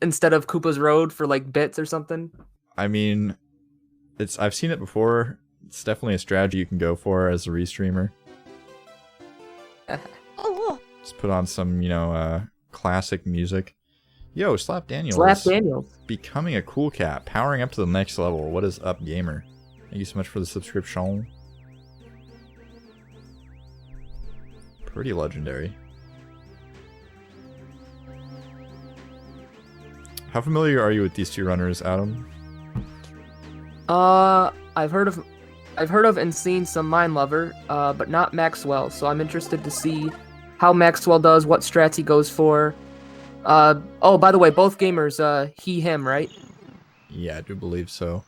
instead of Koopa's Road for like bits or something? I mean, I've seen it before. It's definitely a strategy you can go for as a restreamer. Just put on some, classic music. Yo, Slap Daniels. Slap Daniels. Becoming a cool cat. Powering up to the next level. What is up, gamer? Thank you so much for the subscription. Pretty legendary. How familiar are you with these two runners, Adam? I've heard of and seen some Minelover, but not Maxwell. So I'm interested to see how Maxwell does, what strats he goes for. Oh, by the way, both gamers, he, him, right? Yeah, I do believe so.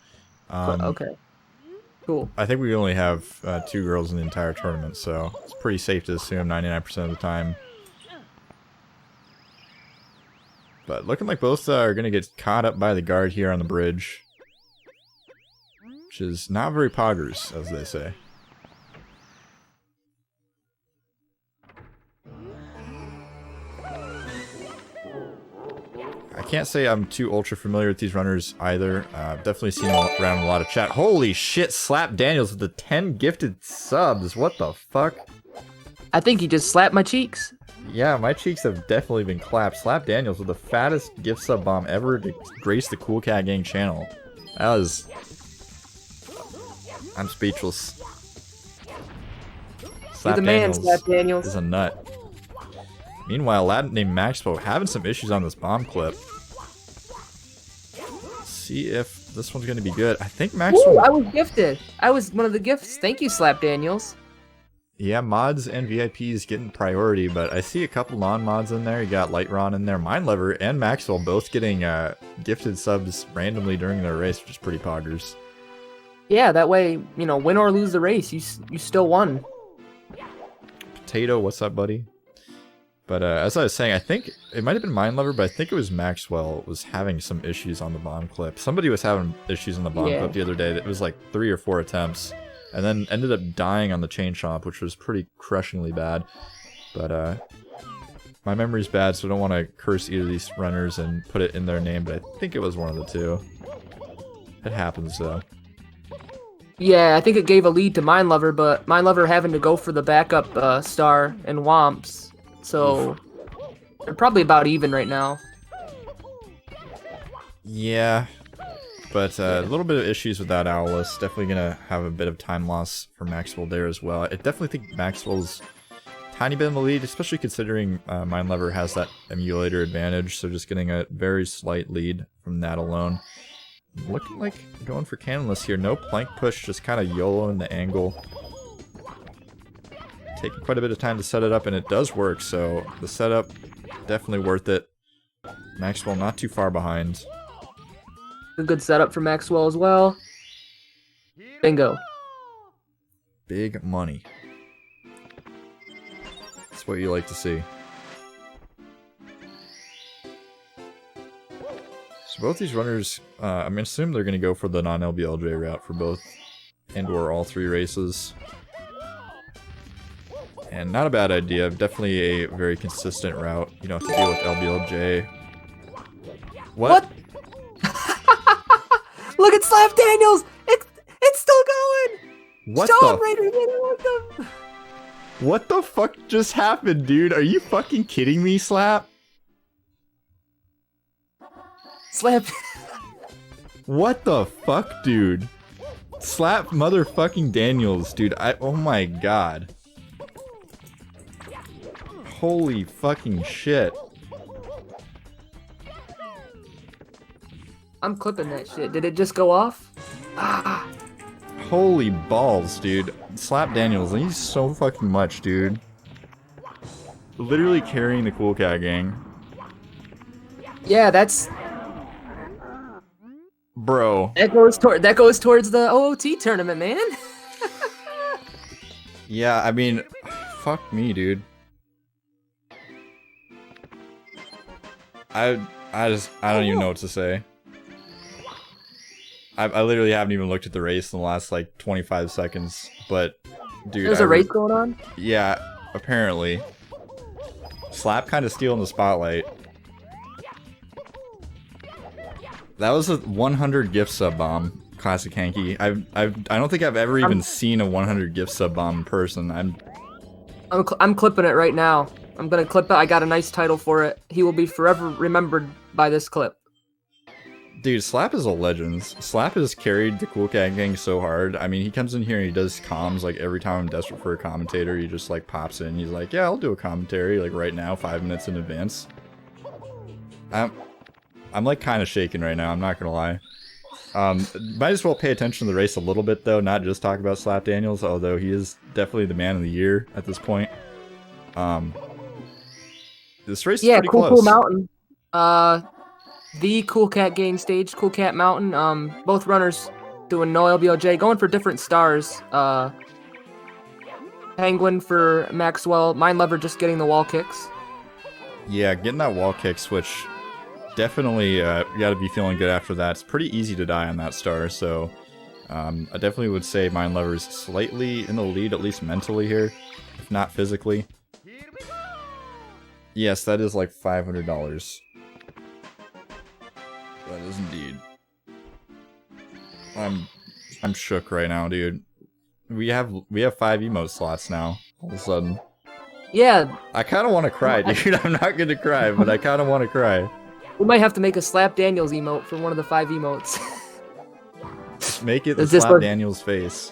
Okay. Cool. I think we only have 2 girls in the entire tournament, so it's pretty safe to assume 99% of the time. But looking like both are going to get caught up by the guard here on the bridge. Which is not very poggers, as they say. I can't say I'm too ultra familiar with these runners either. I've definitely seen them around a lot of chat. Holy shit, Slap Daniels with the 10 gifted subs. What the fuck? I think he just slapped my cheeks. Yeah, my cheeks have definitely been clapped. Slap Daniels with the fattest gift sub bomb ever to grace the Cool Cat Gang channel. That was... I'm speechless. You're the man, Slap Daniels. Is a nut. Meanwhile, Ladnamedmaxwell having some issues on this bomb clip. Let's see if this one's going to be good. I think Maxwell... Ooh, I was gifted. I was one of the gifts. Thank you, Slap Daniels. Yeah, mods and VIPs getting priority, but I see a couple non-mods in there. You got Lightron in there. Minelover and Maxwell both getting gifted subs randomly during their race, which is pretty poggers. Yeah, that way, win or lose the race, you still won. Potato, what's up, buddy? But as I was saying, I think it might have been Minelover, but I think it was Maxwell was having some issues on the bomb clip. Somebody was having issues on the bomb clip the other day. It was like 3 or 4 attempts, and then ended up dying on the chain chomp, which was pretty crushingly bad. But my memory's bad, so I don't want to curse either of these runners and put it in their name, but I think it was one of the two. It happens, though. Yeah, I think it gave a lead to Minelover, but Minelover having to go for the backup star and Womps. So, they're probably about even right now. Yeah, but a little bit of issues with that Owlus. Definitely going to have a bit of time loss for Maxwell there as well. I definitely think Maxwell's tiny bit in the lead, especially considering Minelover has that emulator advantage, so just getting a very slight lead from that alone. Looking like going for Cannonless here. No plank push, just kind of YOLOing the angle. Taking quite a bit of time to set it up, and it does work, so the setup, definitely worth it. Maxwell not too far behind. A good setup for Maxwell as well. Bingo. Big money. That's what you like to see. So both these runners, I'm going to assume they're going to go for the non-LBLJ route for both and or all 3 races. And not a bad idea, definitely a very consistent route. You don't have to deal with LBLJ. What? Look at Slap Daniels! It's still going! What Stone the? Raiders, what the fuck just happened, dude? Are you fucking kidding me, Slap? Slap. What the fuck, dude? Slap motherfucking Daniels, dude. Oh my god. Holy fucking shit. I'm clipping that shit. Did it just go off? Ah. Holy balls, dude. Slap Daniels, he's so fucking much, dude. Literally carrying the Cool Cat Gang. Yeah, that's... Bro. That goes towards the OOT tournament, man. Yeah, I mean, fuck me, dude. I don't even know what to say. I literally haven't even looked at the race in the last, like, 25 seconds, but, dude... There's a race going on? Yeah, apparently. Slap kind of stealing the spotlight. That was a 100 gift sub bomb, classic Hanky. I don't think I've ever even seen a 100 gift sub bomb in person. I'm clipping it right now. I'm gonna clip it. I got a nice title for it. He will be forever remembered by this clip. Dude, Slap is a legend. Slap has carried the Cool Cat Gang so hard. I mean, he comes in here and he does comms, like, every time I'm desperate for a commentator, he just, like, pops in. He's like, yeah, I'll do a commentary, like, right now, 5 minutes in advance. I'm like, kind of shaking right now, I'm not gonna lie. Might as well pay attention to the race a little bit, though, not just talk about Slap Daniels, although he is definitely the man of the year at this point. This race is pretty close. Cool Mountain. The Cool Cat Gang stage, Cool Cat Mountain. Both runners doing no LBOJ, going for different stars. Penguin for Maxwell, Minelover just getting the wall kicks. Yeah, getting that wall kick switch, definitely you gotta be feeling good after that. It's pretty easy to die on that star, so I definitely would say Minelover's slightly in the lead, at least mentally here, if not physically. Yes, that is like $500. That is indeed. I'm shook right now, dude. We have 5 emote slots now. All of a sudden. Yeah. I kind of want to cry, dude. I'm not gonna cry, but I kind of want to cry. We might have to make a Slap Daniels emote for one of the 5 emotes. Just make it the Slap Daniels face.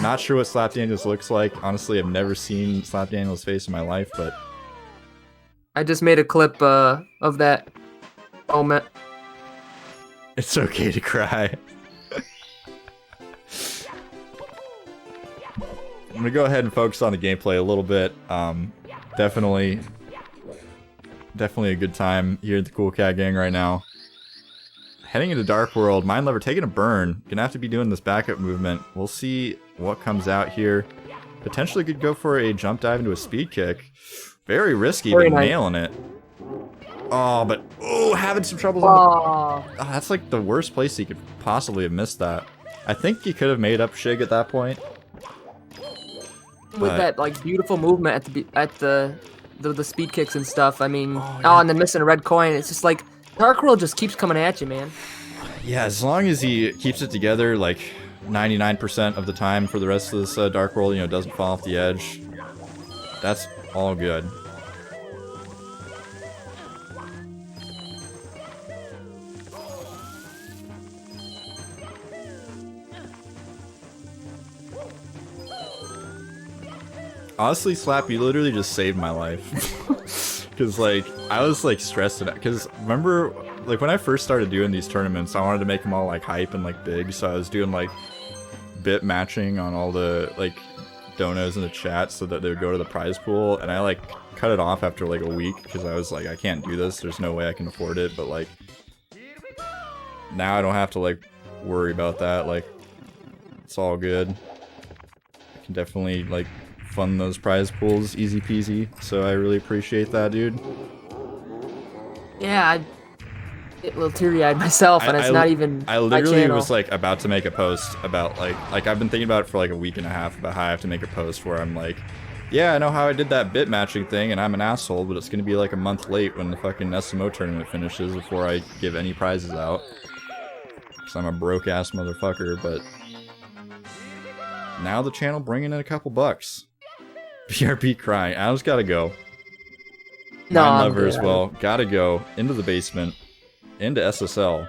Not sure what Slap Daniels looks like. Honestly, I've never seen Slap Daniels face in my life, but I just made a clip of that moment. It's okay to cry. I'm gonna go ahead and focus on the gameplay a little bit. Definitely a good time here at the Cool Cat Gang right now. Heading into Dark World, Minelover taking a burn. Gonna have to be doing this backup movement. We'll see what comes out here. Potentially could go for a jump dive into a speed kick. Very risky, but nailing it. Oh, but having some troubles. That's like the worst place he could possibly have missed that. I think he could have made up Shig at that point. With that like beautiful movement at the speed kicks and stuff. I mean, and then missing a red coin. It's just like Dark World just keeps coming at you, man. Yeah, as long as he keeps it together, like 99% of the time for the rest of this Dark World, you know, doesn't fall off the edge. That's all good. Honestly, Slap, you literally just saved my life. Because, like, I was, like, stressed out. Because, remember, like, when I first started doing these tournaments, I wanted to make them all, like, hype and, like, big. So I was doing, like, bit matching on all the, like, donos in the chat so that they would go to the prize pool. And I, like, cut it off after, like, a week. Because I was like, I can't do this. There's no way I can afford it. But, like, now I don't have to, like, worry about that. Like, it's all good. I can definitely, like, fund those prize pools easy peasy, so I really appreciate that, dude. Yeah, I get a little teary-eyed myself, and it's not even I literally was like about to make a post about like I've been thinking about it for like a week and a half about how I have to make a post where I'm like, yeah, I know how I did that bit matching thing and I'm an asshole, but it's gonna be like a month late when the fucking SMO tournament finishes before I give any prizes out. Because I'm a broke ass motherfucker, but now the channel bringing in a couple bucks. BRB crying. Adam's gotta go. No, Minelover as well. Gotta go into the basement, into SSL.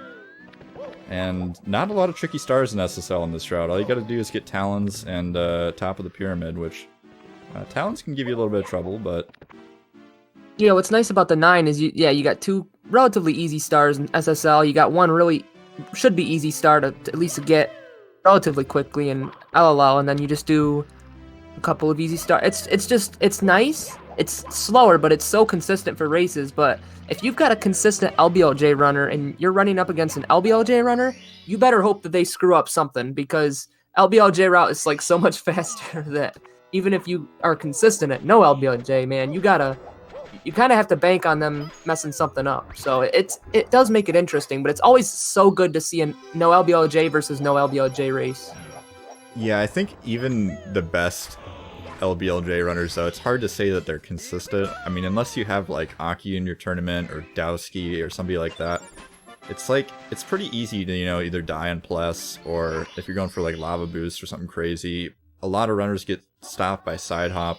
And not a lot of tricky stars in SSL in this route. All you gotta do is get Talons and top of the pyramid, which Talons can give you a little bit of trouble, but yeah, what's nice about the 9 is you got 2 relatively easy stars in SSL. You got 1 really should be easy star to at least get relatively quickly in LLL, and then you just do a couple of easy stars. It's nice. It's slower, but it's so consistent for races. But if you've got a consistent LBLJ runner and you're running up against an LBLJ runner, you better hope that they screw up something, because LBLJ route is like so much faster that even if you are consistent at no LBLJ, man, you kind of have to bank on them messing something up. So it does make it interesting, but it's always so good to see a no LBLJ versus no LBLJ race. Yeah, I think even the best LBLJ runners, though, it's hard to say that they're consistent. I mean, unless you have, like, Aki in your tournament, or Dowski, or somebody like that. It's like, it's pretty easy to, you know, either die on plus, or if you're going for like lava boost or something crazy, a lot of runners get stopped by side hop,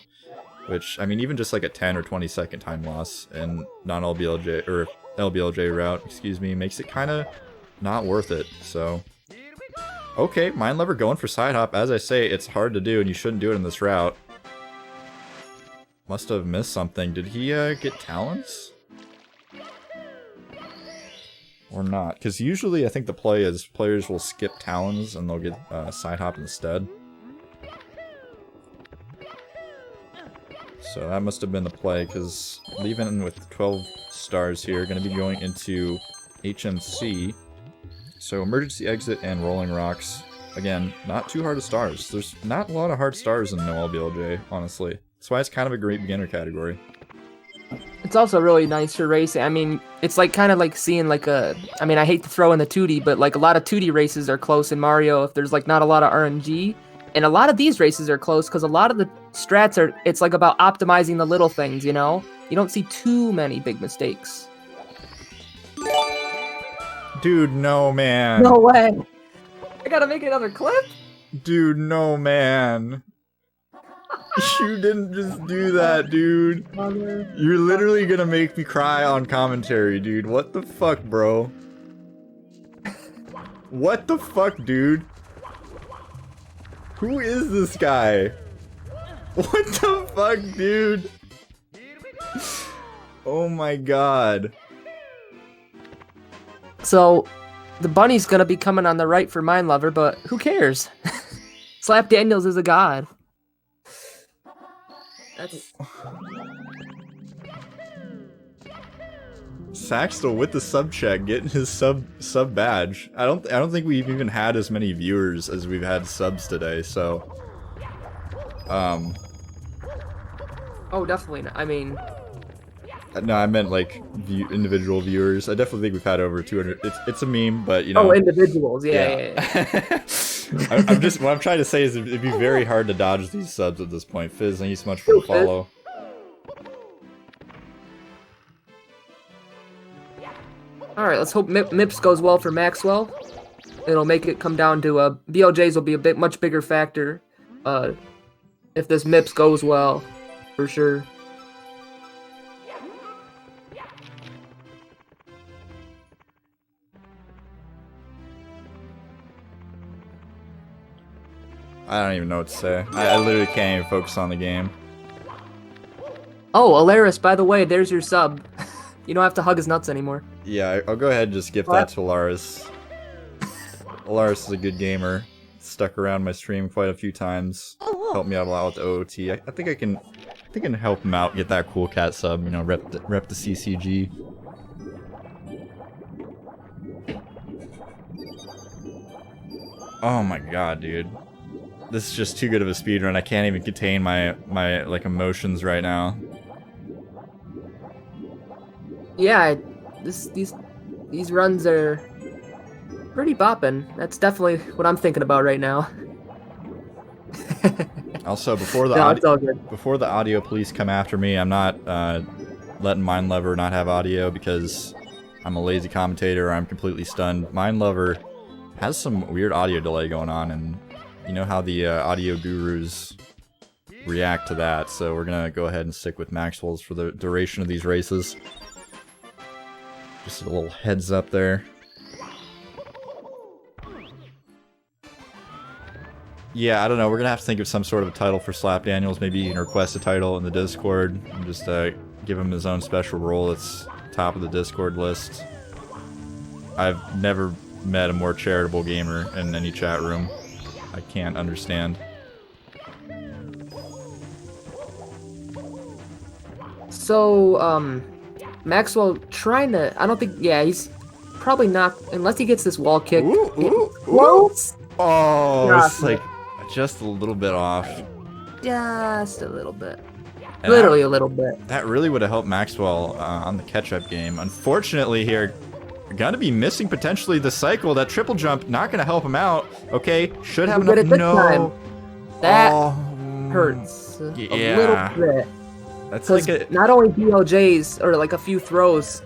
which, I mean, even just like a 10 or 20 second time loss and non-LBLJ, or LBLJ route, excuse me, makes it kind of not worth it, so. Okay, Minelover going for side hop. As I say, it's hard to do and you shouldn't do it in this route. Must have missed something. Did he get talents? Or not? Because usually I think the play is players will skip talons and they'll get side hop instead. So that must have been the play, because leaving with 12 stars here, going to be going into HMC. So emergency exit and rolling rocks. Again, not too hard of stars. There's not a lot of hard stars in no LBLJ, honestly. That's why it's kind of a great beginner category. It's also really nice for racing. I mean, it's like kind of like seeing like a... I mean, I hate to throw in the 2D, but like a lot of 2D races are close in Mario if there's like not a lot of RNG. And a lot of these races are close because a lot of the strats are... It's like about optimizing the little things, you know? You don't see too many big mistakes. Dude, no, man. No way. I gotta make another clip? Dude, no, man. You didn't just do that, dude. You're literally gonna make me cry on commentary, dude. What the fuck, bro? What the fuck, dude? Who is this guy? What the fuck, dude? Oh my god. So, the bunny's gonna be coming on the right for Minelover, but who cares? Slap Daniels is a god. That's... Saxtel with the sub check, getting his sub badge. I don't think we've even had as many viewers as we've had subs today, so Oh, definitely not. I mean, no, I meant like individual viewers. I definitely think we've had over 200. It's a meme, but you know. Oh, individuals, yeah. I'm just, what I'm trying to say is it'd be very hard to dodge these subs at this point. Fizz, thank you so much for the follow. Alright, let's hope MIPS goes well for Maxwell. It'll make it come down to BLJs will be a much bigger factor if this MIPS goes well, for sure. I don't even know what to say. I literally can't even focus on the game. Oh, Alaris, by the way, there's your sub. You don't have to hug his nuts anymore. Yeah, I'll go ahead and just gift that to Alaris. Alaris is a good gamer. Stuck around my stream quite a few times. Helped me out a lot with the OOT. I think I can help him out, get that cool cat sub, you know, rep the CCG. Oh my god, dude. This is just too good of a speedrun. I can't even contain my like emotions right now. Yeah, these runs are pretty bopping. That's definitely what I'm thinking about right now. Also, before the audio police come after me, I'm not letting Minelover not have audio because I'm a lazy commentator or I'm completely stunned. Minelover has some weird audio delay going on, and you know how the audio gurus react to that, so we're gonna go ahead and stick with Maxwell's for the duration of these races. Just a little heads up there. Yeah, I don't know, we're gonna have to think of some sort of a title for Slap Daniels. Maybe you can request a title in the Discord and just give him his own special role. It's top of the Discord list. I've never met a more charitable gamer in any chat room. I can't understand. So, Maxwell trying to... I don't think... Yeah, he's probably not... Unless he gets this wall kick. Close! Oh, it's like just a little bit off. Just a little bit. And Literally a little bit. That really would have helped Maxwell on the catch-up game. Unfortunately here, gonna be missing potentially the cycle. That triple jump not gonna help him out. Okay, should have enough. No, that hurts a little bit. That's like not only BLJs or like a few throws.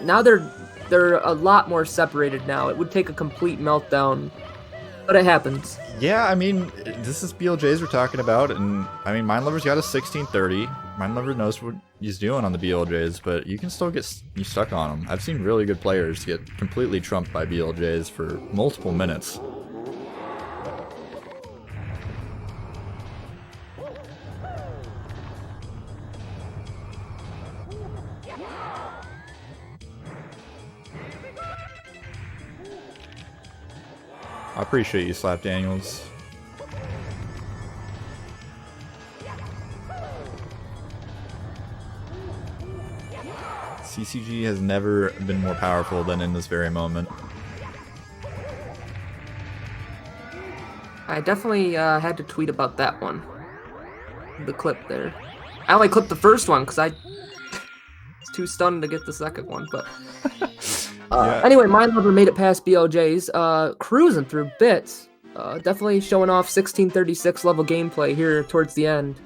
Now they're they're a lot more separated now. It would take a complete meltdown, but it happens. Yeah, I mean, this is BLJs we're talking about, and I mean, Minelover's got a 1630. Minelover knows what he's doing on the BLJs, but you can still get stuck on them. I've seen really good players get completely trumped by BLJs for multiple minutes. I appreciate you, Slap Daniels. CCG has never been more powerful than in this very moment. I definitely had to tweet about that one. The clip there. I only clipped the first one because I was too stunned to get the second one, but... Yeah. Anyway, Minelover made it past BLJs, cruising through bits. Definitely showing off 1636 level gameplay here towards the end.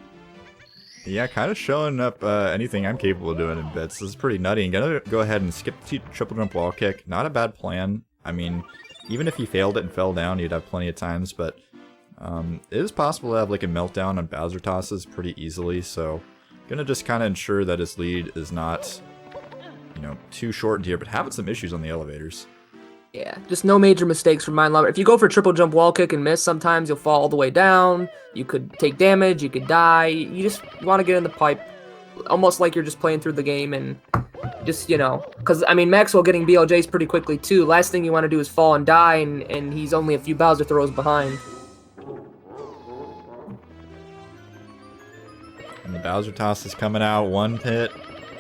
Yeah, kind of showing up anything I'm capable of doing in bits. This is pretty nutty. I'm gonna go ahead and skip the triple jump wall kick. Not a bad plan. I mean, even if he failed it and fell down, you'd have plenty of times, but it is possible to have like a meltdown on Bowser tosses pretty easily, so gonna just kind of ensure that his lead is not, you know, too shortened here, but having some issues on the elevators. Yeah, just no major mistakes from Minelover. If you go for triple jump wall kick and miss, sometimes you'll fall all the way down. You could take damage, you could die. You just want to get in the pipe, almost like you're just playing through the game and just, you know, because, I mean, Maxwell getting BLJs pretty quickly, too. Last thing you want to do is fall and die, and he's only a few Bowser throws behind. And the Bowser toss is coming out. One hit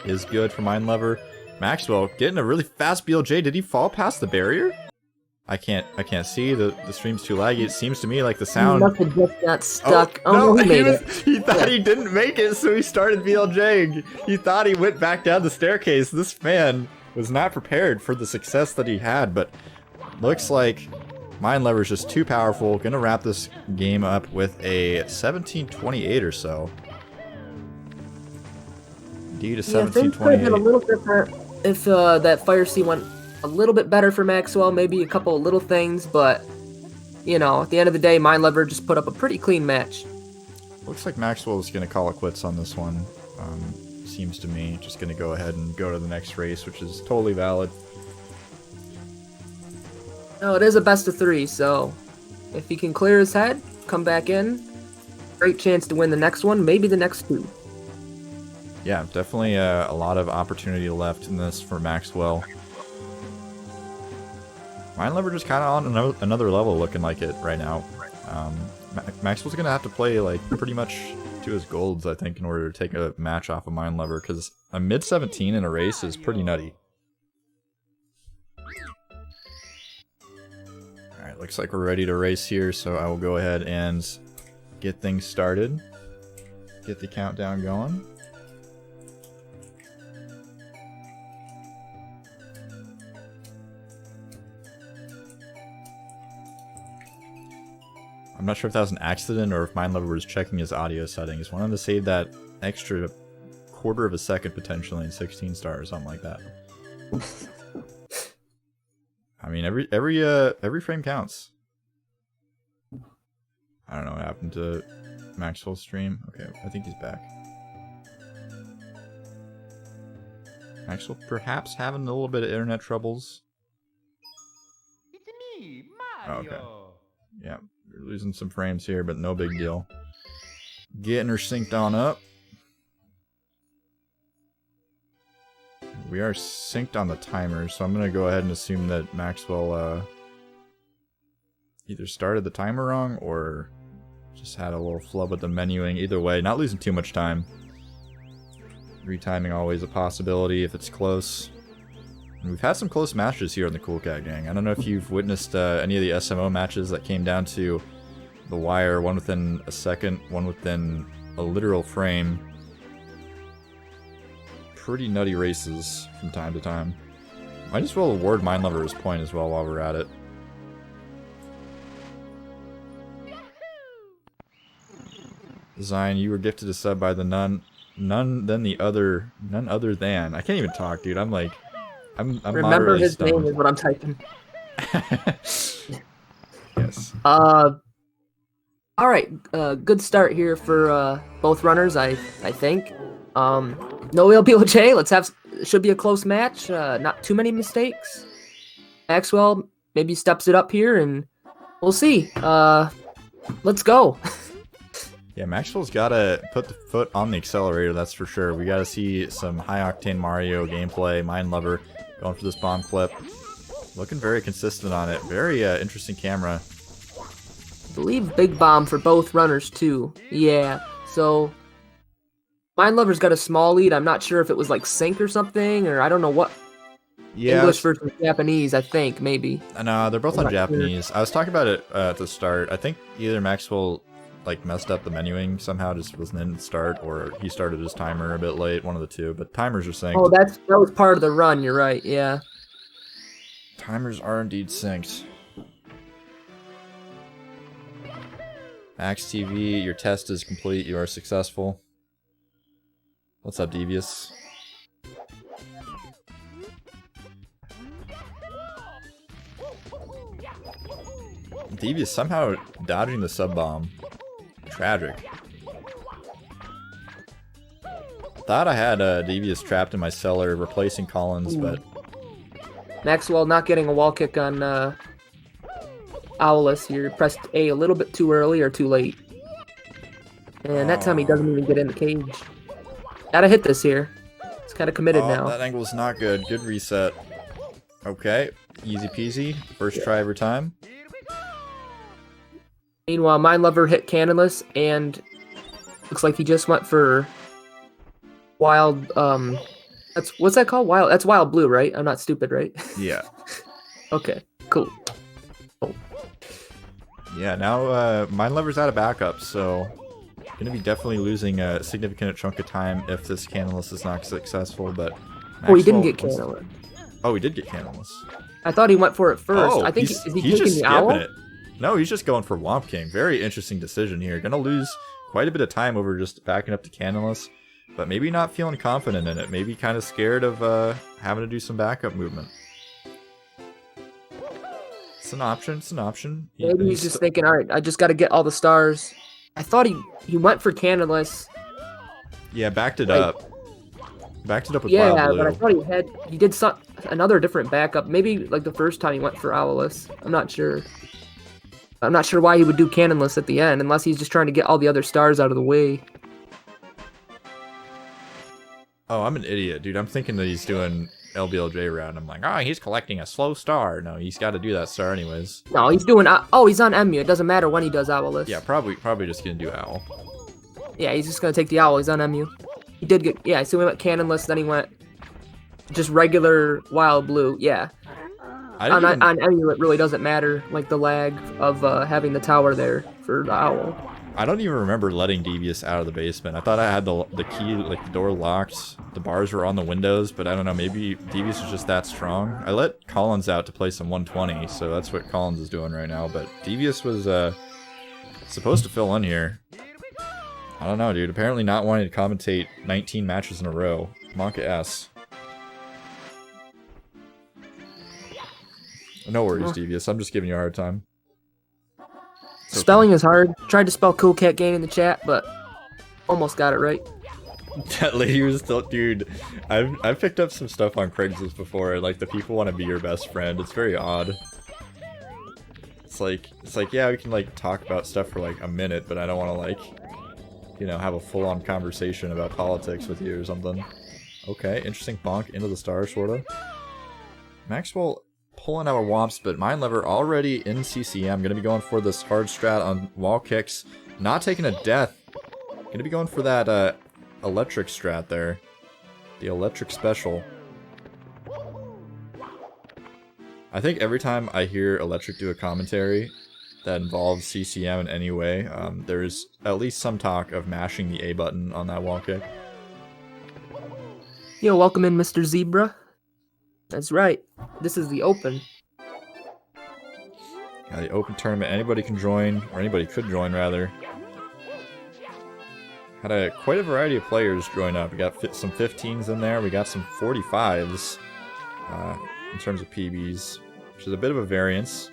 is good for Minelover. Maxwell getting a really fast BLJ. Did he fall past the barrier? I can't see. The stream's too laggy. It seems to me like the sound... He must have just got stuck. Oh, no, he made it. He thought he didn't make it, so he started BLJing. He thought he went back down the staircase. This fan was not prepared for the success that he had, but looks like Minelover's just too powerful. Gonna wrap this game up with a 1728 or so. Indeed, a 1728. Things could have been a little different if that Fire Sea went a little bit better for Maxwell, maybe a couple of little things, but, you know, at the end of the day, Minelover just put up a pretty clean match. Looks like Maxwell is going to call it quits on this one, seems to me. Just going to go ahead and go to the next race, which is totally valid. No, it is a best of 3, so if he can clear his head, come back in, great chance to win the next one, maybe the next 2. Yeah, definitely a lot of opportunity left in this for Maxwell. Minelover just kind of on another level looking like it right now. Maxwell's going to have to play like pretty much to his golds, I think, in order to take a match off of Minelover, because a mid-17 in a race is pretty nutty. Alright, looks like we're ready to race here, so I will go ahead and get things started. Get the countdown going. I'm not sure if that was an accident or if Minelover was checking his audio settings. Wanted to save that extra quarter of a second potentially in 16 star or something like that. I mean, every frame counts. I don't know what happened to Maxwell's stream. Okay, I think he's back. Maxwell perhaps having a little bit of internet troubles. It's me, Mario. Okay. Yeah. We're losing some frames here, but no big deal. Getting her synced on up. We are synced on the timer, so I'm going to go ahead and assume that Maxwell either started the timer wrong or just had a little flub with the menuing. Either way, not losing too much time. Retiming always a possibility if it's close. And we've had some close matches here in the Cool Cat Gang. I don't know if you've witnessed any of the SMO matches that came down to the wire, one within a second, one within a literal frame. Pretty nutty races from time to time. Might as well award Minelover his point as well while we're at it. Zion, you were gifted a sub by the none other than. I can't even talk, dude. I'm like I'm Remember moderately his name stoned. is what I'm typing. Yes. All right. Good start here for both runners, I think. No LBOJ. Let's have should be a close match. Not too many mistakes. Maxwell maybe steps it up here, and we'll see. Let's go. Yeah, Maxwell's got to put the foot on the accelerator, that's for sure. We got to see some high-octane Mario gameplay. Minelover going for this bomb clip. Looking very consistent on it. Very interesting camera. I believe big bomb for both runners, too. Yeah, so Minelover's got a small lead. I'm not sure if it was like sync or something, or I don't know what. Yeah, English versus Japanese, I think, maybe. No, they're both I'm on not sure. Japanese. I was talking about it at the start. I think either Maxwell like messed up the menuing somehow, just wasn't in the start, or he started his timer a bit late, one of the two. But timers are synced. Oh, that was part of the run. You're right. Yeah. Timers are indeed synced. Max TV, your test is complete. You are successful. What's up, Devious? Devious somehow dodging the sub bomb. Tragic. Thought I had Devious trapped in my cellar, replacing Collins, but Maxwell not getting a wall kick on Owlus here. Pressed A little bit too early or too late. And that time he doesn't even get in the cage. Gotta hit this here. It's kind of committed now. That angle is not good. Good reset. Okay, easy peasy. First try every time. Meanwhile, Minelover hit Cannonless, and looks like he just went for Wild, what's that called? Wild, that's Wild Blue, right? I'm not stupid, right? Yeah. Okay, cool. Yeah, now Minelover's out of backup, so gonna be definitely losing a significant chunk of time if this Cannonless is not successful, but Oh, he didn't get Cannonless. Oh, he did get Cannonless. I thought he went for it first. Oh, I think he's is he just taking the skipping owl? it. No, he's just going for Womp King. Very interesting decision here. Gonna lose quite a bit of time over just backing up to Cannonless, but maybe not feeling confident in it. Maybe kind of scared of having to do some backup movement. It's an option. It's an option. Maybe he's just thinking, all right, I just got to get all the stars. I thought he went for Cannonless. Yeah, backed it up. Backed it up with Yeah, Wild Blue. but I thought he did another different backup. Maybe like the first time he went for Owlus. I'm not sure. I'm not sure why he would do Cannonless at the end, unless he's just trying to get all the other stars out of the way. Oh, I'm an idiot, dude. I'm thinking that he's doing LBLJ round. I'm like, oh, he's collecting a slow star. No, he's got to do that star anyways. No, he's doing. Oh, he's on Emu. It doesn't matter when he does Owlus. Yeah, probably just gonna do Owl. Yeah, he's just gonna take the owl. He's on Emu. He did get. Yeah, so he went Cannonless, then he went just regular Wild Blue. Yeah. On Emu, it really doesn't matter, like the lag of having the tower there for the owl. I don't even remember letting Devious out of the basement. I thought I had the key, like the door locked. The bars were on the windows, but I don't know. Maybe Devious is just that strong. I let Collins out to play some 120, so that's what Collins is doing right now. But Devious was supposed to fill in here. I don't know, dude. Apparently not wanting to commentate 19 matches in a row. Monka S. No worries, Devious. I'm just giving you a hard time. It's Spelling is hard. Tried to spell Cool Cat Gang in the chat, but almost got it right. That lady was still, dude. I've picked up some stuff on Craigslist before. Like the people want to be your best friend. It's very odd. It's like yeah, we can like talk about stuff for like a minute, but I don't want to like, you know, have a full-on conversation about politics with you or something. Okay, interesting bonk into the star, sorta. Maxwell pulling out womps, but Minelover already in CCM. Gonna be going for this hard strat on wall kicks. Not taking a death. Gonna be going for that electric strat there. The electric special. I think every time I hear Electric do a commentary that involves CCM in any way, there's at least some talk of mashing the A button on that wall kick. Yo, welcome in, Mr. Zebra. That's right. This is the Open. Yeah, the Open tournament. Anybody can join, or anybody could join, rather. Had quite a variety of players join up. We got some 15s in there. We got some 45s. in terms of PBs, which is a bit of a variance.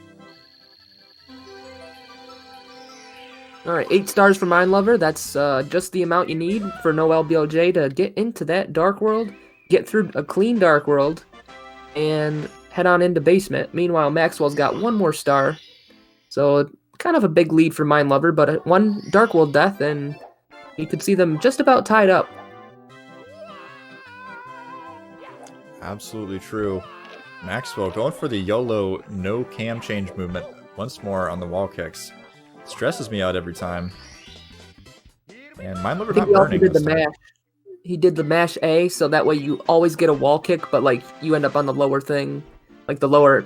Alright, 8 stars for Minelover. That's just the amount you need for no LBOJ to get into that Dark World, get through a clean Dark World, and head on into Basement. Meanwhile, Maxwell's got 1 more star. So, kind of a big lead for Minelover, but 1 Dark World death, and you could see them just about tied up. Absolutely true. Maxwell going for the YOLO no cam change movement once more on the wall kicks. Stresses me out every time. And Minelover not burning did this the time. mash. He did the mash A, so that way you always get a wall kick, but like you end up on the lower thing, like the lower.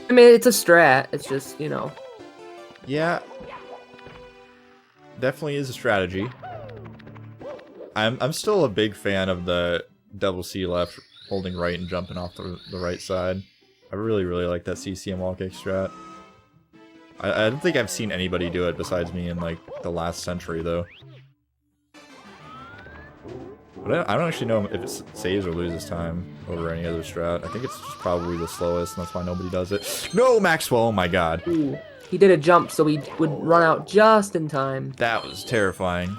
I mean, it's a strat. It's just, you know. Yeah, definitely is a strategy. I'm still a big fan of the double C left, holding right and jumping off the right side. I really like that CCM wall kick strat. I don't think I've seen anybody do it besides me in like the last century though. But I don't actually know if it saves or loses time over any other strat. I think it's just probably the slowest, and that's why nobody does it. No, Maxwell! Oh my god. Ooh, he did a jump, so he would run out just in time. That was terrifying.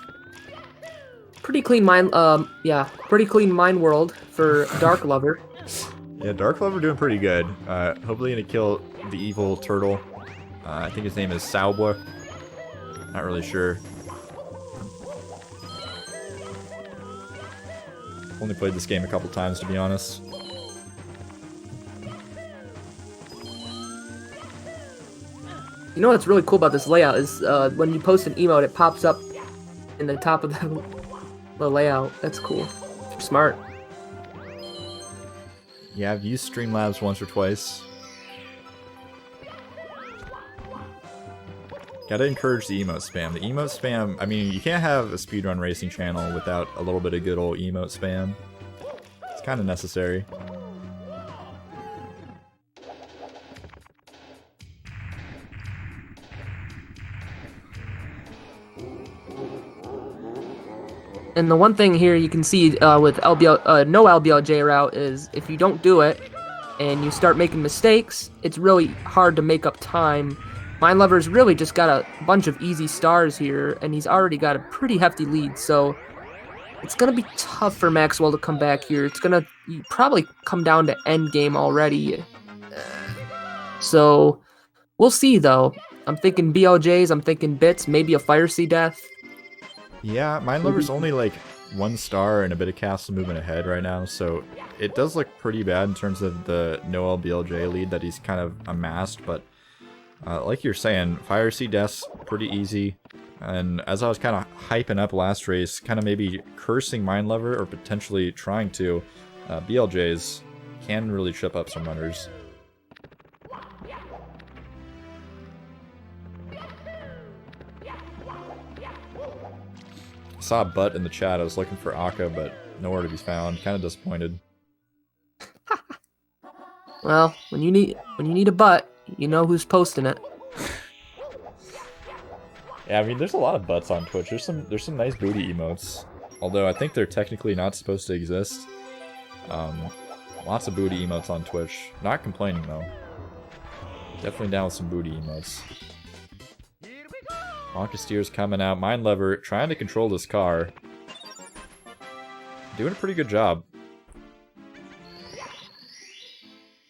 Pretty clean pretty clean mind world for Dark Lover. Yeah, Dark Lover doing pretty good. Hopefully gonna kill the evil turtle. I think his name is Saubwa. Not really sure. Only played this game a couple times, to be honest. You know what's really cool about this layout is when you post an emote, it pops up in the top of the layout. That's cool. Smart. Yeah, I've used Streamlabs once or twice. Gotta encourage the emote spam. The emote spam, I mean, you can't have a speedrun racing channel without a little bit of good old emote spam. It's kind of necessary. And the one thing here you can see with no LBLJ route is if you don't do it and you start making mistakes, it's really hard to make up time. Minelover's really just got a bunch of easy stars here, and he's already got a pretty hefty lead, so it's going to be tough for Maxwell to come back here. It's going to probably come down to endgame already. So we'll see, though. I'm thinking BLJs, I'm thinking bits, maybe a Fire Sea Death. Yeah, Minelover's only like 1 star and a bit of castle movement ahead right now, so it does look pretty bad in terms of the no LBLJ lead that he's kind of amassed, but like you're saying, Fire Sea Death's pretty easy, and as I was kind of hyping up last race, kind of maybe cursing Minelover or potentially trying to, BLJs can really trip up some runners. I saw a butt in the chat. I was looking for Akka, but nowhere to be found. Kind of disappointed. Well, when you need a butt, you know who's posting it. Yeah, I mean, there's a lot of butts on Twitch. There's some nice booty emotes, although I think they're technically not supposed to exist. Lots of booty emotes on Twitch. Not complaining though. Definitely down with some booty emotes. Wonka Steer's coming out. Minelover trying to control this car. Doing a pretty good job.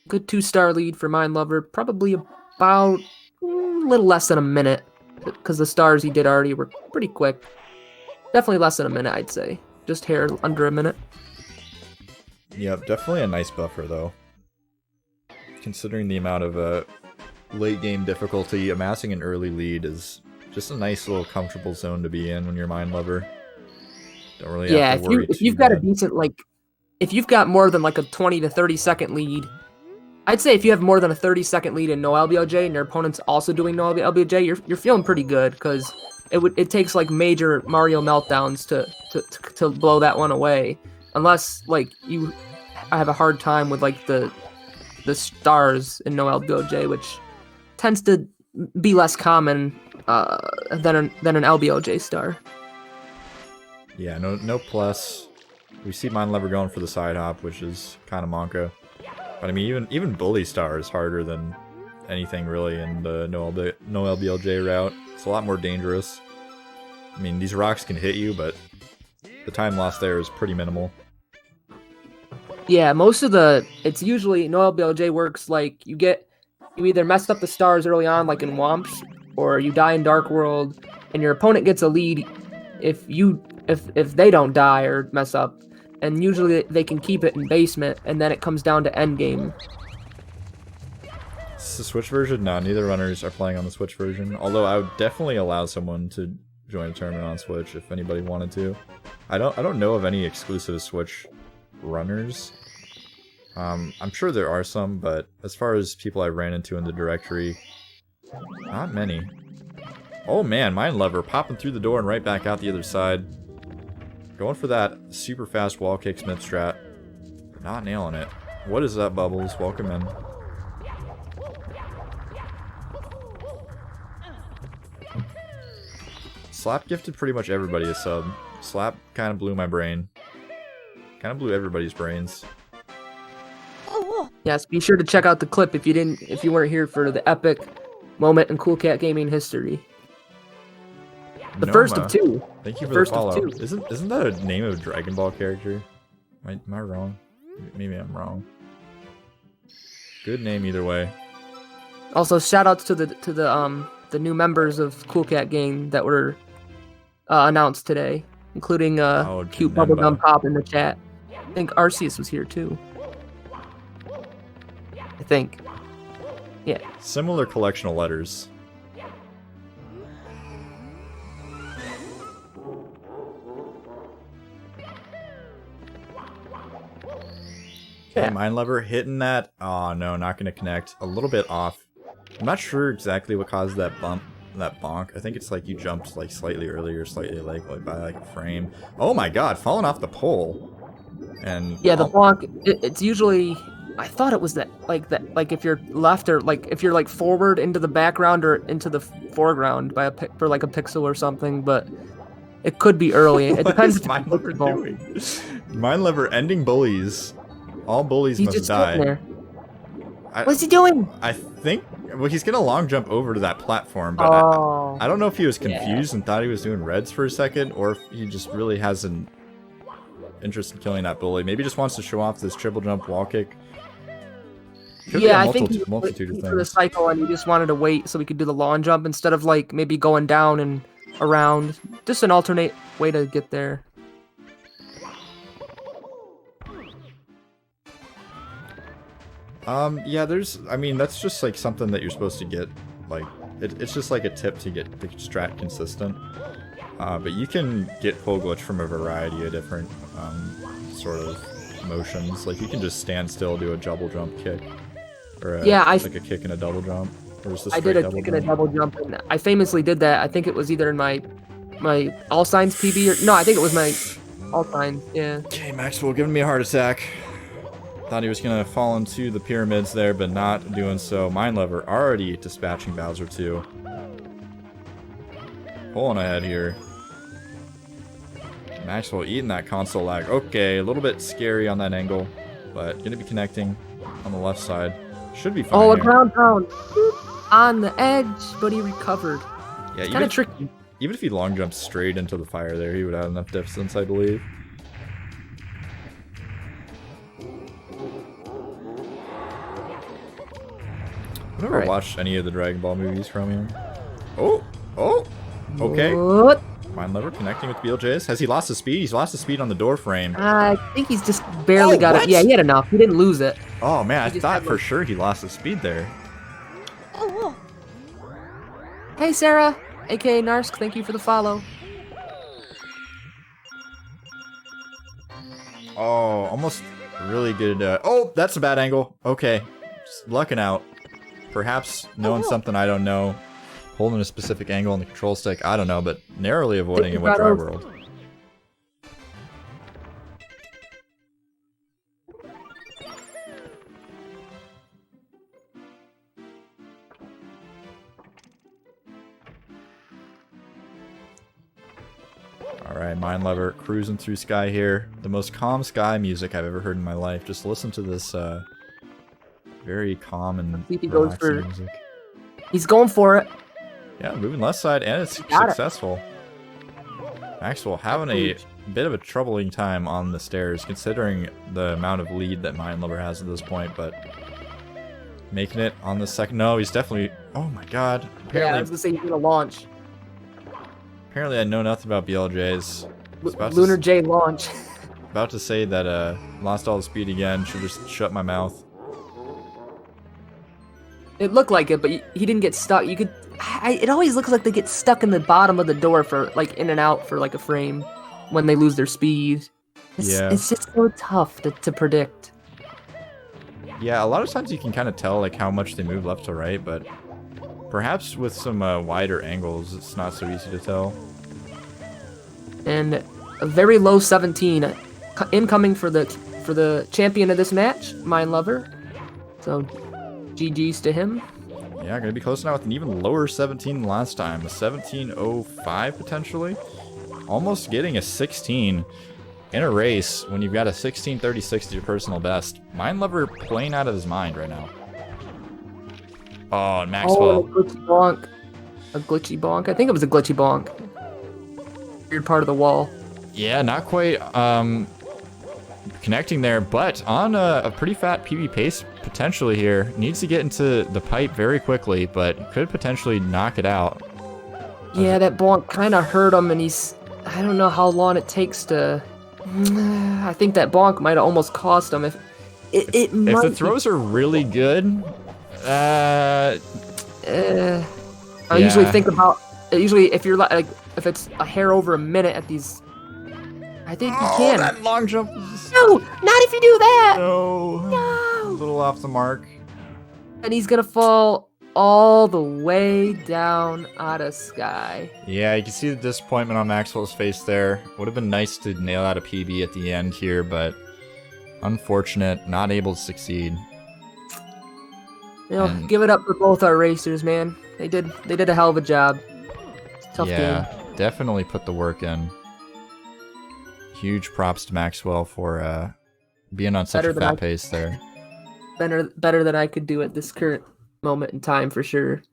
Good 2-star lead for Minelover. Probably about a little less than a minute, because the stars he did already were pretty quick. Definitely less than a minute, I'd say. Just hair under a minute. Yep, definitely a nice buffer though. Considering the amount of late game difficulty, amassing an early lead is just a nice little comfortable zone to be in when you're Minelover. Don't really have to worry if you've too got bad. a decent, like, if you've got more than like a 20 to 30 second lead, I'd say if you have more than a 30-second lead in no LBOJ and your opponent's also doing no LBOJ, you're feeling pretty good, because it takes like major Mario meltdowns to blow that one away, unless like you have a hard time with like the stars in no LBOJ, which tends to be less common than an LBOJ star. Yeah, no plus. We see Minelover going for the side hop, which is kind of Monka. But I mean, even Bully Star is harder than anything really in the no LBLJ route. It's a lot more dangerous. I mean, these rocks can hit you, but the time lost there is pretty minimal. Yeah, it's usually no LBLJ works like you either messed up the stars early on like in Womps, or you die in Dark World and your opponent gets a lead if they don't die or mess up, and usually they can keep it in basement, and then it comes down to endgame. Is this the Switch version? No, neither runners are playing on the Switch version, although I would definitely allow someone to join a tournament on Switch if anybody wanted to. I don't know of any exclusive Switch runners. I'm sure there are some, but as far as people I ran into in the directory, not many. Oh man, Minelover popping through the door and right back out the other side. Going for that super fast wall kick Smith strat. Not nailing it. What is up, Bubbles? Welcome in. Slap gifted pretty much everybody a sub. Slap kind of blew my brain. Kind of blew everybody's brains. Yes, be sure to check out the clip if you weren't here for the epic moment in Cool Cat gaming history. The first of two. Thank you for the follow. Isn't that a name of a Dragon Ball character? Am I wrong? Maybe I'm wrong. Good name either way. Also, shout outs to the new members of Cool Cat Gang that were announced today, including cute bubblegum pop in the chat. I think Arceus was here too. I think. Yeah. Similar collection of letters. Okay, Minelover hitting that. Oh no, not gonna connect. A little bit off. I'm not sure exactly what caused that bump, that bonk. I think it's like you jumped like slightly earlier, slightly like by like a frame. Oh my god, falling off the pole. And yeah, the bonk. It's usually. I thought it was that like if you're left or like if you're like forward into the background or into the foreground by for like a pixel or something, but it could be early. It depends. What is Minelover doing? Minelover ending bullies. All bullies must die. There. What's he doing? I think. Well, he's gonna long jump over to that platform, but I don't know if he was confused and thought he was doing reds for a second, or if he just really has an interest in killing that bully. Maybe just wants to show off this triple jump wall kick. Yeah, I think he was for the cycle and he just wanted to wait so we could do the long jump instead of like maybe going down and around. Just an alternate way to get there. Yeah, I mean, that's just like something that you're supposed to get, like, it's just like a tip to get the strat consistent. But you can get full glitch from a variety of different, sort of motions. Like, you can just stand still, do a double jump kick. Or like a kick and a double jump. Or just I did a kick and a double jump, and I famously did that. I think it was either in my All Signs PB or, no, I think it was my All Signs, yeah. Okay, Maxwell giving me a heart attack. Thought he was gonna fall into the pyramids there, but not doing so. Minelover already dispatching Bowser 2. Pulling ahead here. Maxwell eating that console lag. Okay, a little bit scary on that angle, but gonna be connecting on the left side. Should be fine. Oh, a ground pound on the edge, but he recovered. Yeah, kind of tricky. Even if he long jumped straight into the fire there, he would have enough distance, I believe. I've never watched any of the Dragon Ball movies from him. Oh, okay. What? Minelover connecting with BLJs. Has he lost his speed? He's lost his speed on the door frame. I think he's just barely got it. Yeah, he had enough. He didn't lose it. Oh man, I thought for sure he lost his speed there. Hey Sarah, aka Narsk, thank you for the follow. Oh, almost really good. Oh, that's a bad angle. Okay, just lucking out. Perhaps knowing something I don't know. Holding a specific angle on the control stick, I don't know, but narrowly avoiding it with Dry World. Alright, Minelover cruising through Sky here. The most calm Sky music I've ever heard in my life. Just listen to this Very calm and See if he goes relaxing for- music. He's going for it. Yeah, moving left side, and it's Got it. successful. Maxwell having a bit of a troubling time on the stairs, considering the amount of lead that Minelover has at this point, but making it on the second. No, he's definitely. Oh my god. Yeah, I was gonna say he's gonna launch. Apparently, I know nothing about BLJs. Lunar J launch. About to say that lost all the speed again. Should just shut my mouth. It looked like it, but he didn't get stuck. You could. It always looks like they get stuck in the bottom of the door for like in and out for like a frame when they lose their speed. It's just so tough to predict. Yeah, a lot of times you can kind of tell like how much they move left to right, but perhaps with some wider angles, it's not so easy to tell. And a very low 17 incoming for the champion of this match, Minelover. So GG's to him. Yeah, gonna be close now with an even lower 17 than last time. A 17.05 potentially. Almost getting a 16 in a race when you've got a 16.36 as your personal best. Minelover playing out of his mind right now. Oh, and Maxwell. Oh, a glitchy bonk. A glitchy bonk. I think it was a glitchy bonk. Weird part of the wall. Yeah, not quite connecting there, but on a pretty fat PB pace potentially here. Needs to get into the pipe very quickly, but could potentially knock it out. Yeah, that bonk kind of hurt him, and he's... I don't know how long it takes to... I think that bonk might have almost cost him. If the throws are really good, I usually think about... Usually, if you're like... If it's a hair over a minute at these... I think you can. That long jump. No, not if you do that. No. No. A little off the mark. And he's gonna fall all the way down out of sky. Yeah, you can see the disappointment on Maxwell's face there. Would have been nice to nail out a PB at the end here, but unfortunate, not able to succeed. You know, give it up for both our racers, man. They did a hell of a job. Tough game. Definitely put the work in. Huge props to Maxwell for being on such a fat pace there. Better than I could do at this current moment in time, for sure.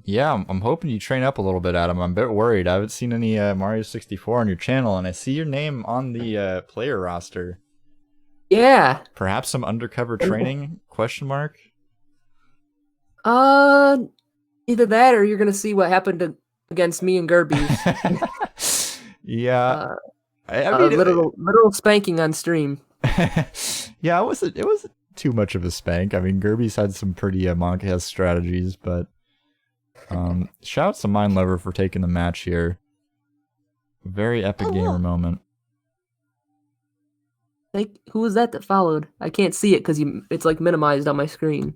Yeah, I'm hoping you train up a little bit, Adam. I'm a bit worried. I haven't seen any Mario 64 on your channel, and I see your name on the player roster. Yeah. Perhaps some undercover training? Question mark. Either that, or you're gonna see what happened against me and Gerby. Yeah. I mean, literal spanking on stream. Yeah, it wasn't too much of a spank. I mean, Gerby's had some pretty Monk-esque strategies, but shout out to Minelover for taking the match here. Very epic gamer moment. Who was that followed? I can't see it because it's like minimized on my screen.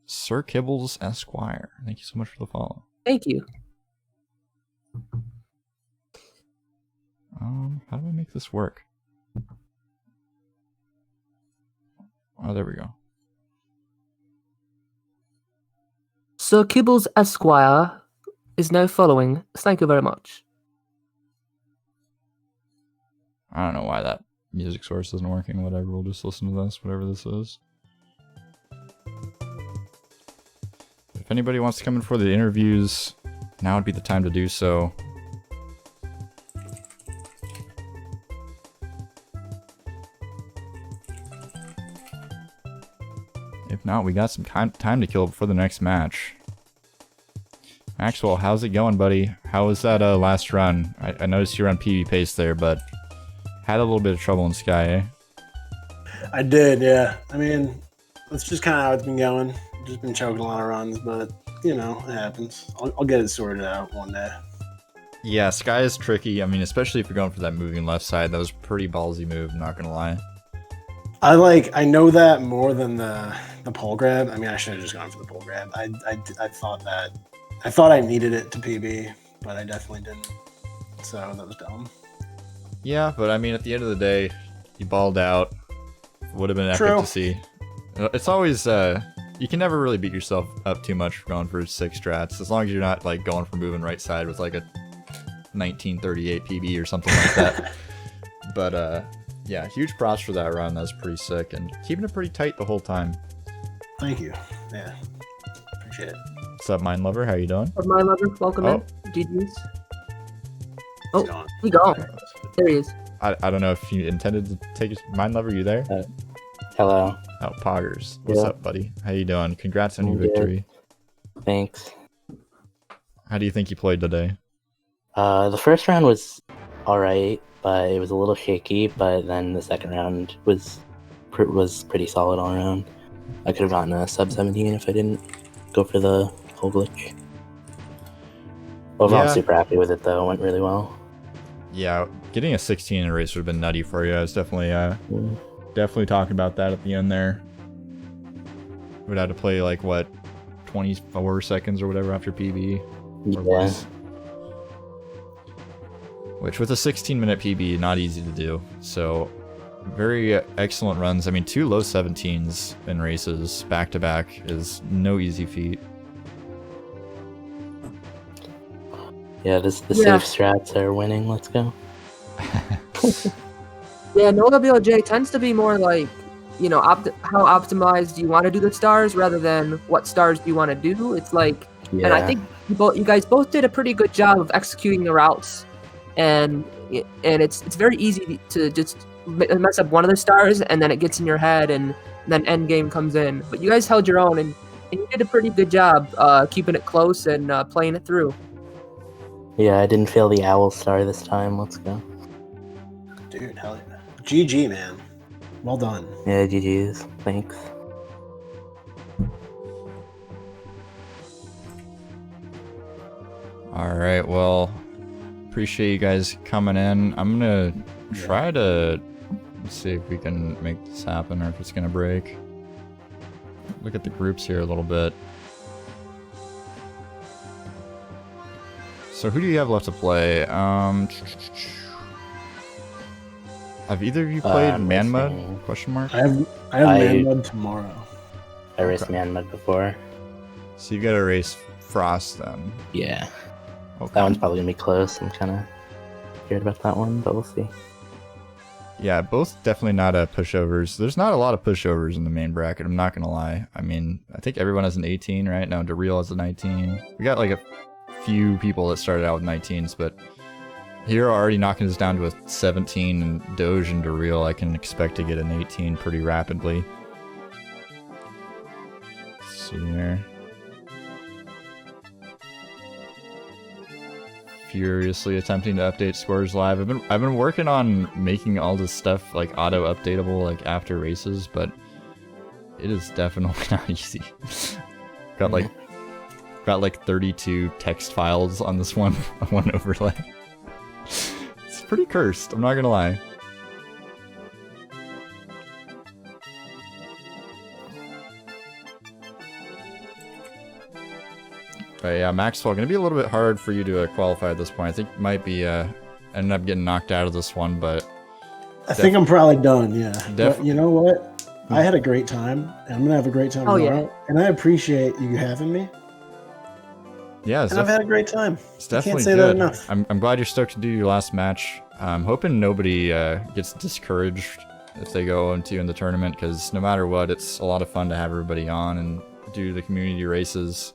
Sir Kibbles Esquire. Thank you so much for the follow. Thank you. How do I make this work? Oh, there we go. Sir Kibbles Esquire is now following. Thank you very much. I don't know why that music source isn't working. Whatever, we'll just listen to this, whatever this is. If anybody wants to come in for the interviews, now would be the time to do so. If not, we got some time to kill before the next match. Maxwell, how's it going, buddy? How was that last run? I noticed you were on PB pace there, but had a little bit of trouble in Sky, eh? I did, yeah. I mean, that's just kind of how it's been going. Just been choking a lot of runs, but, you know, it happens. I'll get it sorted out one day. Yeah, Sky is tricky. I mean, especially if you're going for that moving left side. That was a pretty ballsy move, not gonna lie. I know that more than the pole grab. I mean, I should have just gone for the pole grab. I thought I needed it to PB, but I definitely didn't. So that was dumb. Yeah, but I mean, at the end of the day, you balled out. Would have been epic to see. It's always you can never really beat yourself up too much for going for 6 strats, as long as you're not like going for moving right side with like a 1938 PB or something like that. But yeah, huge props for that run. That was pretty sick, and keeping it pretty tight the whole time. Thank you. Yeah, appreciate it. What's up, Minelover? How you doing? But Minelover, welcome Oh. in. GG's. He's Oh, gone. he gone. There he is. I don't know if you intended to take his Minelover. You there? Hello. Oh, Poggers. What's Yeah. up, buddy? How you doing? Congrats on I'm your good. victory. Thanks. How do you think you played today? The first round was alright, but it was a little shaky, but then the second round was pretty solid all around. I could have gotten a sub 17 if I didn't go for the whole glitch. Overall, Yeah. I'm super happy with it though. It went really well. Yeah, getting a 16 in a race would have been nutty for you. I was definitely definitely talking about that at the end there. Would have to play like what, 24 seconds or whatever after PB. Or Yeah. less. Which with a 16-minute PB, not easy to do. So very excellent runs. I mean, 2 low 17s in races back to back is no easy feat. Yeah, the Yeah. safe strats are winning. Let's go. Yeah, no WLJ tends to be more like, you know, how optimized do you want to do the stars rather than what stars do you want to do. It's like, Yeah. and I think you guys both did a pretty good job of executing the routes, and it's very easy to just mess up one of the stars and then it gets in your head and then end game comes in. But you guys held your own and you did a pretty good job keeping it close and playing it through. Yeah, I didn't fail the owl star this time. Let's go. Dude, hell yeah. GG, man. Well done. Yeah, GG's. Thanks. All right, well, appreciate you guys coming in. I'm gonna try to see if we can make this happen or if it's gonna break. Look at the groups here a little bit. So who do you have left to play? Have either of you played Man Mud? racing. Question mark. I have I- Man Mud tomorrow. I raced Okay. Man Mud before. So you got to race Frost then. Yeah. Okay. That one's probably gonna be close. I'm kind of scared about that one, but we'll see. Yeah, both definitely not pushovers. There's not a lot of pushovers in the main bracket, I'm not gonna lie. I mean, I think everyone has an 18 right now. DeReal has a 19. We got like a few people that started out with 19s, but here already knocking us down to a 17, and Doge and DeReal I can expect to get an 18 pretty rapidly. Let's see here. Furiously attempting to update scores live. I've been working on making all this stuff like auto updatable like after races, but it is definitely not easy. got like 32 text files on this one overlay. It's pretty cursed, I'm not gonna lie. But yeah, Maxwell, gonna be a little bit hard for you to qualify at this point. I think you might be ended up getting knocked out of this one, but I think I'm probably done, yeah. Def- But you know what? I had a great time, and I'm gonna have a great time Oh, yeah. tomorrow. And I appreciate you having me. yeah, it's, And I've had a great time. it's I definitely can't say good. that enough. I'm glad you're stoked to do your last match. I'm hoping nobody gets discouraged if they go 0-2 in the tournament, because no matter what, it's a lot of fun to have everybody on and do the community races.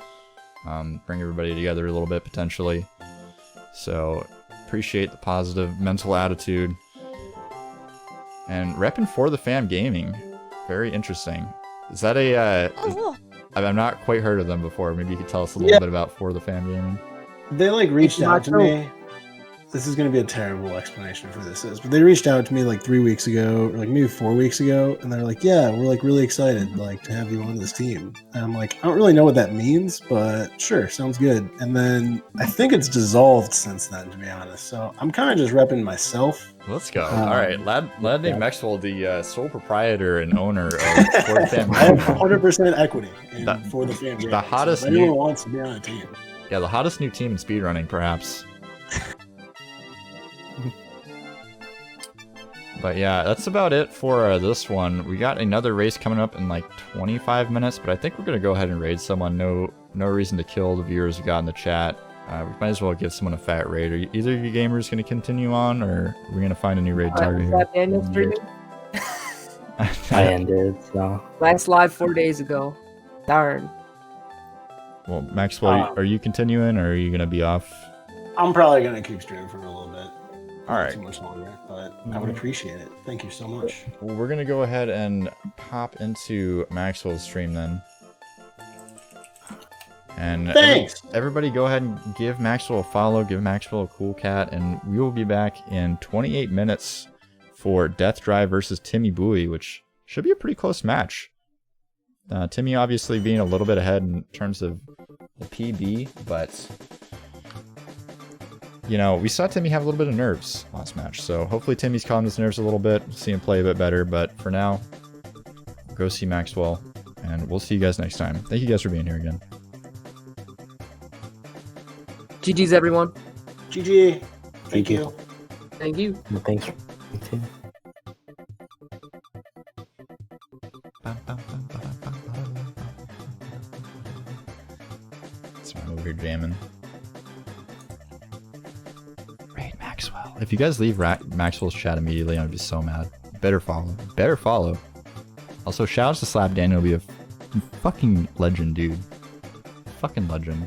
Bring everybody together a little bit potentially. So appreciate the positive mental attitude. And repping for the fam gaming, very interesting. Is that a? I've not quite heard of them before. Maybe you could tell us a little Yeah. bit about for the fam gaming. They like reached It's out to not me. This is going to be a terrible explanation for this is, but they reached out to me like 3 weeks ago, or like maybe 4 weeks ago, and they're like, "Yeah, we're like really excited like to have you on this team." And I'm like, I don't really know what that means, but sure, sounds good. And then I think it's dissolved since then, to be honest. So I'm kind of just repping myself. Let's go. Um, All right, Ladnamedmaxwell, the sole proprietor and owner of For the Fam. I have 100% equity in, The- for the fan. the hottest So if anyone new- wants to be on a team. Yeah, the hottest new team in speedrunning, perhaps. But yeah, that's about it for this one. We got another race coming up in like 25 minutes, but I think we're gonna go ahead and raid someone. No reason to kill the viewers we got in the chat. We might as well give someone a fat raid. Are either of you gamers gonna continue on, or are we gonna find a new raid target Is here? that Daniel streaming? I ended, so Last live 4 days ago. Darn. Well, Maxwell, are you continuing or are you gonna be off? I'm probably gonna keep streaming for a little bit. All right. Too much longer, but I would appreciate it. Thank you so much. Well, we're gonna go ahead and pop into Maxwell's stream then. And Thanks. Everybody go ahead and give Maxwell a follow, give Maxwell a cool cat, and we will be back in 28 minutes for Death Drive versus Timmy Bowie, which should be a pretty close match. Timmy obviously being a little bit ahead in terms of the PB, but you know, we saw Timmy have a little bit of nerves last match, so hopefully Timmy's calmed his nerves a little bit, see him play a bit better, but for now, go see Maxwell, and we'll see you guys next time. Thank you guys for being here again. GG's, everyone. GG. Thank you. Thank you. Thanks. So I'm over here jamming. Raid Maxwell. If you guys leave Maxwell's chat immediately, I'd be so mad. Better follow. Better follow. Also, shout out to Slap Daniel. Be a fucking legend, dude. Fucking legend.